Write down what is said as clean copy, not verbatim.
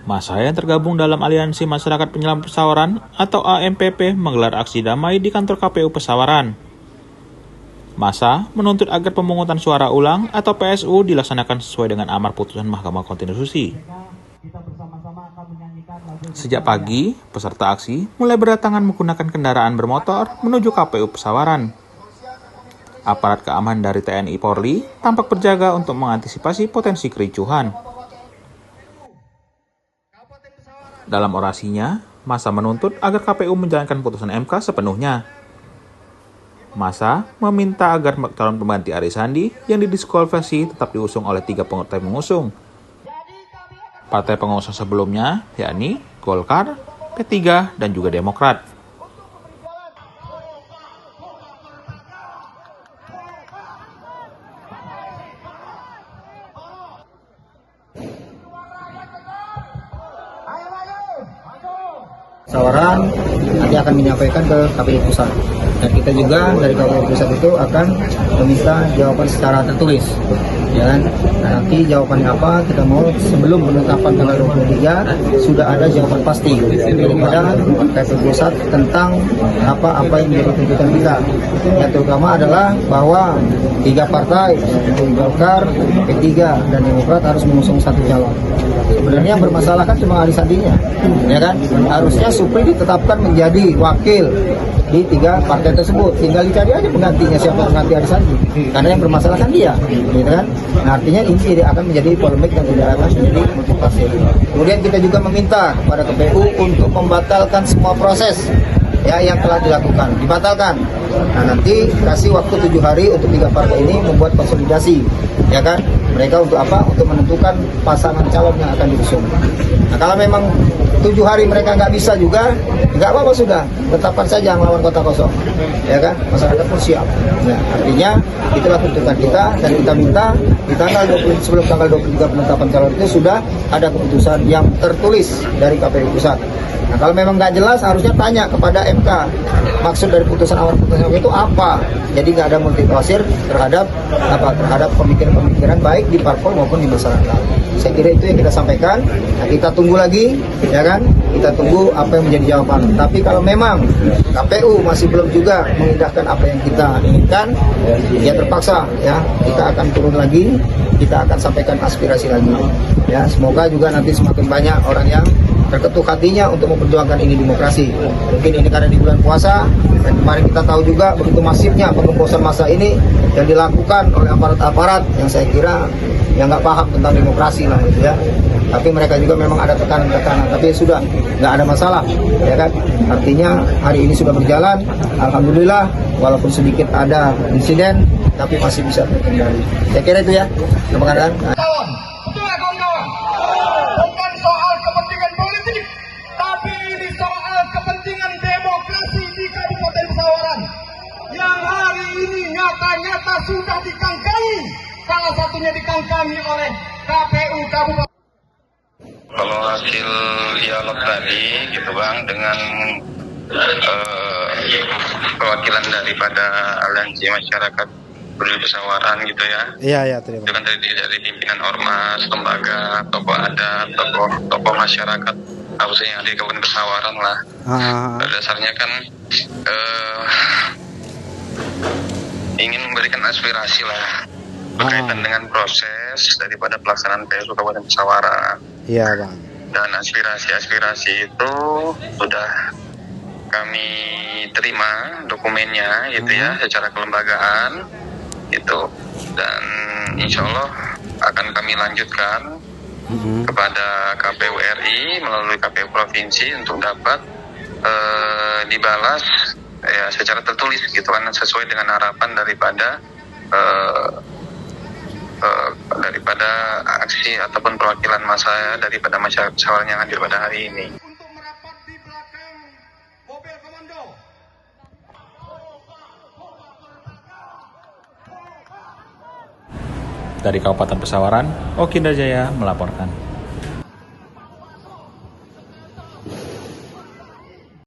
Massa yang tergabung dalam Aliansi Masyarakat Penyelamat Pesawaran atau AMPP menggelar aksi damai di kantor KPU Pesawaran. Massa menuntut agar pemungutan suara ulang atau PSU dilaksanakan sesuai dengan amar putusan Mahkamah Konstitusi. Sejak pagi, peserta aksi mulai berdatangan menggunakan kendaraan bermotor menuju KPU Pesawaran. Aparat keamanan dari TNI Polri tampak berjaga untuk mengantisipasi potensi kericuhan. Dalam orasinya, Massa menuntut agar KPU menjalankan putusan MK sepenuhnya. Massa meminta agar calon pengganti Aris Sandi yang didiskualifikasi tetap diusung oleh 3 partai pengusung. Partai pengusung sebelumnya, yakni Golkar, P3, dan juga Demokrat. Pesawaran nanti akan menyampaikan ke KPU Pusat, dan kita juga dari KPU Pusat itu akan meminta jawaban secara tertulis, ya kan? Nah, nanti jawabannya apa kita mau sebelum penetapan tanggal 23 sudah ada jawaban pasti daripada KPU Pusat tentang apa yang menjadi tuntutan kita. Yang terutama adalah bahwa 3 partai Golkar, P3, dan Demokrat harus mengusung 1 calon. Sebenarnya yang bermasalah kan cuma Aris Sandinya, ya kan? Harusnya Supri ditetapkan menjadi wakil di 3 partai tersebut. Tinggal dicari aja penggantinya, siapa pengganti Aris Sandi. Karena yang bermasalah kan dia, gitu kan? Nah, artinya ini tidak akan menjadi polemik dan tidak akan menjadi motivasi. Kemudian kita juga meminta kepada KPU untuk membatalkan semua proses yang telah dilakukan, dibatalkan. Nah, nanti kasih waktu 7 hari untuk 3 partai ini membuat konsolidasi, ya kan? Mereka untuk apa? Untuk menentukan pasangan calon yang akan diusung. Nah, kalau memang 7 hari mereka nggak bisa juga, nggak apa-apa, sudah tetapkan saja melawan kota kosong, ya kan? Masyarakat pun siap. Nah, artinya itulah tuntutan kita, dan kita minta di tanggal 20, sebelum tanggal 23 penetapan calon itu sudah ada keputusan yang tertulis dari KPU Pusat. Nah, kalau memang nggak jelas harusnya tanya kepada MK maksud dari putusan amar putusan MK itu apa. Jadi nggak ada multitafsir terhadap pemikiran-pemikiran baik di parpol maupun di masyarakat. Saya kira itu yang kita sampaikan. Nah, kita tunggu lagi, ya kan? Kita tunggu apa yang menjadi jawaban. Tapi kalau memang KPU masih belum juga mengindahkan apa yang kita inginkan, ya terpaksa, ya kita akan turun lagi, kita akan sampaikan aspirasi lagi. Ya, semoga juga nanti semakin banyak orang yang terketuk hatinya untuk memperjuangkan ini demokrasi. Mungkin ini karena di bulan puasa, dan kemarin kita tahu juga begitu masifnya pengembosan massa ini yang dilakukan oleh aparat-aparat yang saya kira yang nggak paham tentang demokrasi lah, gitu ya. Tapi mereka juga memang ada tekanan-tekanan, tapi sudah nggak ada masalah, ya kan? Artinya hari ini sudah berjalan, alhamdulillah, walaupun sedikit ada insiden, tapi masih bisa terkendali. Saya kira itu ya, terima kasih. Bukan soal kepentingan politik, tapi ini soal kepentingan demokrasi di Kabupaten Pesawaran yang hari ini nyata-nyata sudah dikangkangi, salah satunya dikangkangi oleh KPU Kabupaten. Kalau hasil dialog tadi gitu Bang, dengan perwakilan daripada Aliansi Masyarakat Peduli Pesawaran gitu ya. Iya, terima kasih. Itu kan dari pimpinan ormas, lembaga, tokoh adat, tokoh masyarakat, khususnya yang ada di Kabupaten Pesawaran lah. Pada dasarnya kan ingin memberikan aspirasi lah berkaitan dengan proses daripada pelaksanaan PSU Kabupaten Pesawaran. Iya, Bang. Dan aspirasi itu sudah kami terima dokumennya gitu ya, secara kelembagaan itu, dan insya Allah akan kami lanjutkan kepada KPU RI melalui KPU Provinsi untuk dapat dibalas ya secara tertulis gitu kan, sesuai dengan harapan daripada aksi ataupun perwakilan massa daripada masyarakat Pesawaran yang hadir pada hari ini. Dari Kabupaten Pesawaran, Oki Indra Jaya melaporkan.